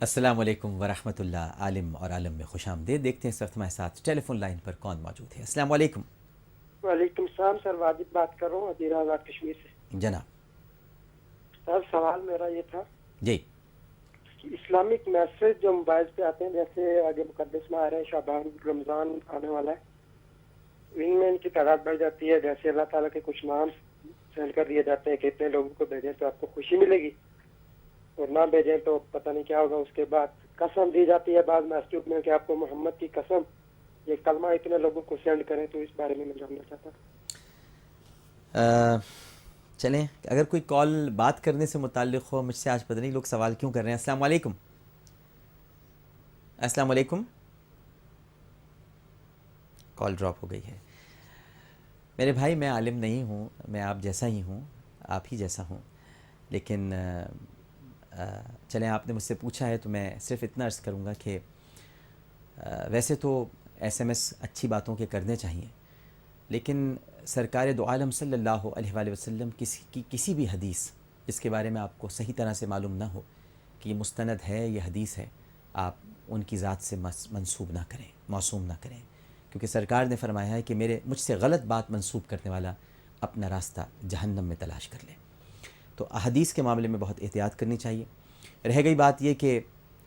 السلام علیکم ورحمۃ اللہ، عالم اور عالم میں خوش آمدید۔ دیکھتے ہیں اس وقت ہمارے ساتھ ٹیلی فون لائن پر کون موجود ہے۔ السلام علیکم وعلیکم السلام سر، واجد بات کر رہا ہوں عبیر آزاد کشمیر سے۔ جناب۔ سر سوال میرا یہ تھا جی کہ اسلامک میسج جو موبائل پہ آتے ہیں، جیسے آگے مقدس میں آ رہے ہیں، شعبان رمضان آنے والا ہے، ان میں ان کی تعداد بڑھ جاتی ہے، جیسے اللہ تعالیٰ کے کچھ نام سینڈ کر دیے جاتے ہیں کہ اتنے لوگوں کو بھیجیں تو آپ کو خوشی ملے گی، اور نہ بھیجیں تو پتہ نہیں کیا ہوگا۔ اس کے بعد قسم دی جاتی ہے بعض میسج میں کہ آپ کو محمد کی قسم، یہ کلمہ اتنے لوگوں کو سینڈ کریں، تو اس بارے میں جاننا چاہتا ہوں۔ چلیں، اگر کوئی کال بات کرنے سے متعلق ہو، مجھ سے آج پتہ نہیں لوگ سوال کیوں کر رہے ہیں۔ السلام علیکم۔ السلام علیکم۔ کال ڈراپ ہو گئی ہے۔ میرے بھائی، میں عالم نہیں ہوں، میں آپ جیسا ہی ہوں، آپ ہی جیسا ہوں، لیکن چلیں، آپ نے مجھ سے پوچھا ہے تو میں صرف اتنا عرض کروں گا کہ ویسے تو ایس ایم ایس اچھی باتوں کے کرنے چاہیے، لیکن سرکار دو عالم صلی اللہ علیہ وآلہ وسلم کسی بھی حدیث جس کے بارے میں آپ کو صحیح طرح سے معلوم نہ ہو کہ یہ مستند ہے، یہ حدیث ہے، آپ ان کی ذات سے منسوب نہ کریں، موسوم نہ کریں، کیونکہ سرکار نے فرمایا ہے کہ مجھ سے غلط بات منسوب کرنے والا اپنا راستہ جہنم میں تلاش کر لے۔ تو احادیث کے معاملے میں بہت احتیاط کرنی چاہیے۔ رہ گئی بات یہ کہ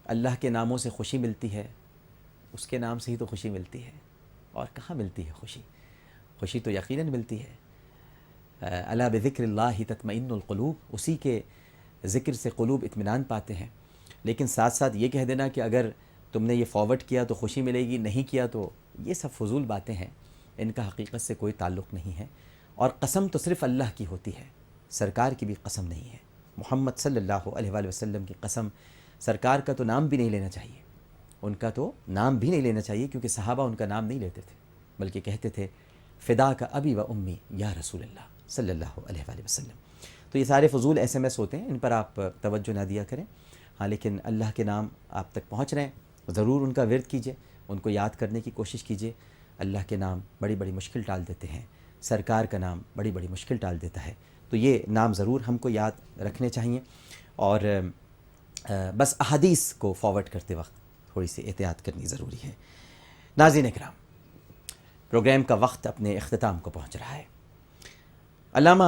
اللہ کے ناموں سے خوشی ملتی ہے، اس کے نام سے ہی تو خوشی ملتی ہے، اور کہاں ملتی ہے خوشی؟ خوشی تو یقیناً ملتی ہے، الا بذکر اللہ تطمئن القلوب، اسی کے ذکر سے قلوب اطمینان پاتے ہیں۔ لیکن ساتھ ساتھ یہ کہہ دینا کہ اگر تم نے یہ فارورڈ کیا تو خوشی ملے گی، نہیں کیا تو، یہ سب فضول باتیں ہیں، ان کا حقیقت سے کوئی تعلق نہیں ہے۔ اور قسم تو صرف اللہ کی ہوتی ہے، سرکار کی بھی قسم نہیں ہے۔ محمد صلی اللہ علیہ وآلہ وسلم کی قسم، سرکار کا تو نام بھی نہیں لینا چاہیے، ان کا تو نام بھی نہیں لینا چاہیے، کیونکہ صحابہ ان کا نام نہیں لیتے تھے، بلکہ کہتے تھے فدا کا ابی و امی یا رسول اللہ صلی اللہ علیہ وآلہ وسلم۔ تو یہ سارے فضول ایس ایم ایس ہوتے ہیں، ان پر آپ توجہ نہ دیا کریں۔ ہاں، لیکن اللہ کے نام آپ تک پہنچ رہے ہیں، ضرور ان کا ورد کیجئے، ان کو یاد کرنے کی کوشش کیجئے۔ اللہ کے نام بڑی بڑی مشکل ٹال دیتے ہیں، سرکار کا نام بڑی بڑی مشکل ٹال دیتا ہے، تو یہ نام ضرور ہم کو یاد رکھنے چاہیے۔ اور بس احادیث کو فارورڈ کرتے وقت تھوڑی سی احتیاط کرنی ضروری ہے۔ ناظرین اکرام، پروگرام کا وقت اپنے اختتام کو پہنچ رہا ہے۔ علامہ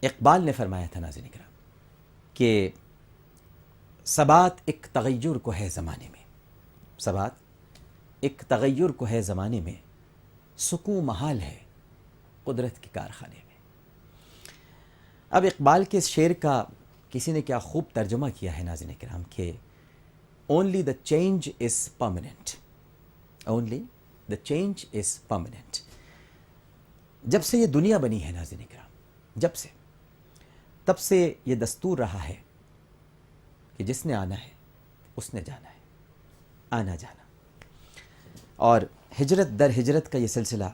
اقبال نے فرمایا تھا ناظرین اکرام کہ ثبات ایک تغیر کو ہے زمانے میں، ثبات ایک تغیر کو ہے زمانے میں، سکون محال ہے قدرت کے کارخانے میں۔ اب اقبال کے اس شعر کا کسی نے کیا خوب ترجمہ کیا ہے ناظرین کرام کہ only the change is permanent, only the change is permanent. جب سے یہ دنیا بنی ہے ناظرین کرام، جب سے، تب سے یہ دستور رہا ہے کہ جس نے آنا ہے اس نے جانا ہے، آنا جانا، اور ہجرت در ہجرت کا یہ سلسلہ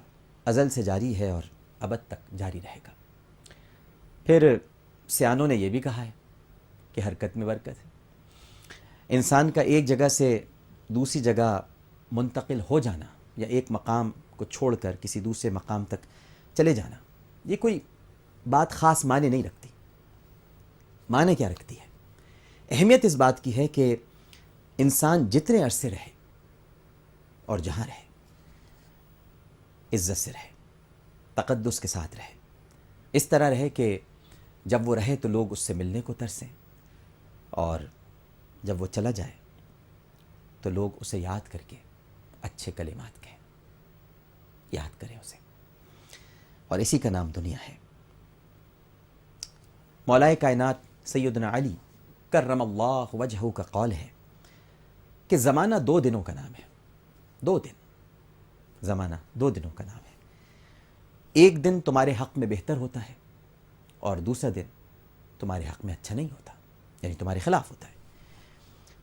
ازل سے جاری ہے اور ابد تک جاری رہے گا۔ پھر سیانوں نے یہ بھی کہا ہے کہ حرکت میں برکت ہے۔ انسان کا ایک جگہ سے دوسری جگہ منتقل ہو جانا، یا ایک مقام کو چھوڑ کر کسی دوسرے مقام تک چلے جانا، یہ کوئی بات خاص معنی نہیں رکھتی۔ معنی کیا رکھتی ہے؟ اہمیت اس بات کی ہے کہ انسان جتنے عرصے رہے اور جہاں رہے، عزت سے رہے، تقدس کے ساتھ رہے، اس طرح رہے کہ جب وہ رہے تو لوگ اس سے ملنے کو ترسیں، اور جب وہ چلا جائے تو لوگ اسے یاد کر کے اچھے کلمات کہیں، یاد کریں اسے، اور اسی کا نام دنیا ہے۔ مولائے کائنات سیدنا علی کرم اللہ وجہہ کا قول ہے کہ زمانہ 2 دنوں کا نام ہے، 2 دن، زمانہ 2 دنوں کا نام ہے۔ ایک دن تمہارے حق میں بہتر ہوتا ہے، اور دوسرا دن تمہارے حق میں اچھا نہیں ہوتا، یعنی تمہارے خلاف ہوتا ہے۔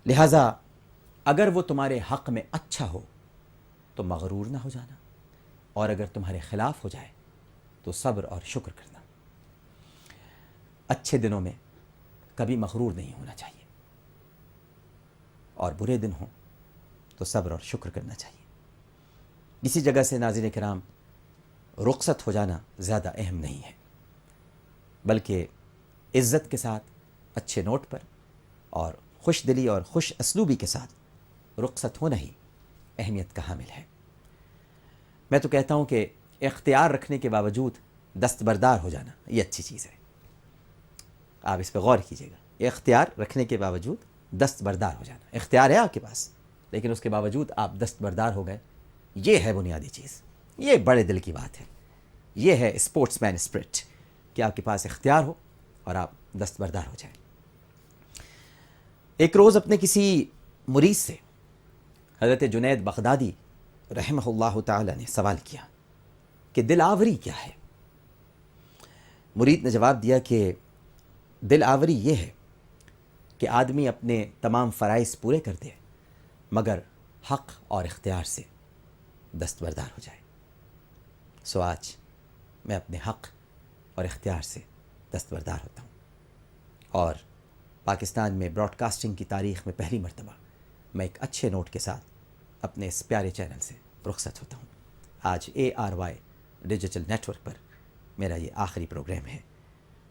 لہٰذا اگر وہ تمہارے حق میں اچھا ہو تو مغرور نہ ہو جانا، اور اگر تمہارے خلاف ہو جائے تو صبر اور شکر کرنا۔ اچھے دنوں میں کبھی مغرور نہیں ہونا چاہیے، اور برے دن ہوں تو صبر اور شکر کرنا چاہیے۔ اسی جگہ سے ناظرین کرام، رخصت ہو جانا زیادہ اہم نہیں ہے، بلکہ عزت کے ساتھ اچھے نوٹ پر اور خوش دلی اور خوش اسلوبی کے ساتھ رخصت ہونا ہی اہمیت کا حامل ہے۔ میں تو کہتا ہوں کہ اختیار رکھنے کے باوجود دستبردار ہو جانا یہ اچھی چیز ہے۔ آپ اس پہ غور کیجیے گا، اختیار رکھنے کے باوجود دستبردار ہو جانا، اختیار ہے آپ کے پاس لیکن اس کے باوجود آپ دستبردار ہو گئے، یہ ہے بنیادی چیز، یہ بڑے دل کی بات ہے، یہ ہے اسپورٹس مین اسپرٹ کہ آپ کے پاس اختیار ہو اور آپ دستبردار ہو جائیں۔ ایک روز اپنے کسی مرید سے حضرت جنید بغدادی رحمہ اللہ تعالی نے سوال کیا کہ دل آوری کیا ہے؟ مرید نے جواب دیا کہ دل آوری یہ ہے کہ آدمی اپنے تمام فرائض پورے کر دے مگر حق اور اختیار سے دستبردار ہو جائے۔ سو آج میں اپنے حق اور اختیار سے دستبردار ہوتا ہوں اور پاکستان میں براڈ کاسٹنگ کی تاریخ میں پہلی مرتبہ میں ایک اچھے نوٹ کے ساتھ اپنے اس پیارے چینل سے رخصت ہوتا ہوں۔ آج ARY ڈیجیٹل نیٹ ورک پر میرا یہ آخری پروگرام ہے۔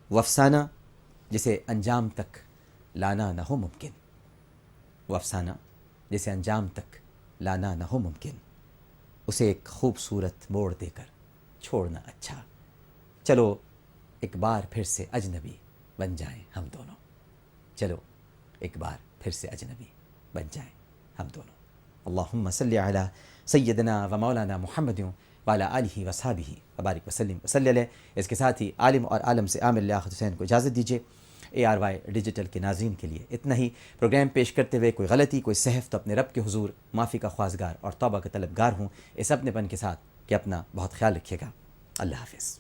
وہ افسانہ جسے انجام تک لانا نہ ہو ممکن، وہ افسانہ جسے انجام تک لانا نہ ہو ممکن، اسے ایک خوبصورت موڑ دے کر چھوڑنا اچھا۔ چلو ایک بار پھر سے اجنبی بن جائیں ہم دونوں، چلو ایک بار پھر سے اجنبی بن جائیں ہم دونوں۔ اللہم صلی علی سیدنا و مولانا محمد وعلی آلہ وصحبہ وبارک وسلم وصلی علیہ۔ اس کے ساتھ ہی عالم اور عالم سے عامر لیاقت حسین کو اجازت دیجیے۔ ARY ڈیجیٹل کے ناظرین کے لیے اتنا ہی۔ پروگرام پیش کرتے ہوئے کوئی غلطی، کوئی سہو تو اپنے رب کے حضور معافی کا خواستگار اور توبہ کا طلبگار ہوں، اس اپنے پن کے ساتھ کہ اپنا بہت خیال رکھیے گا۔ اللہ حافظ۔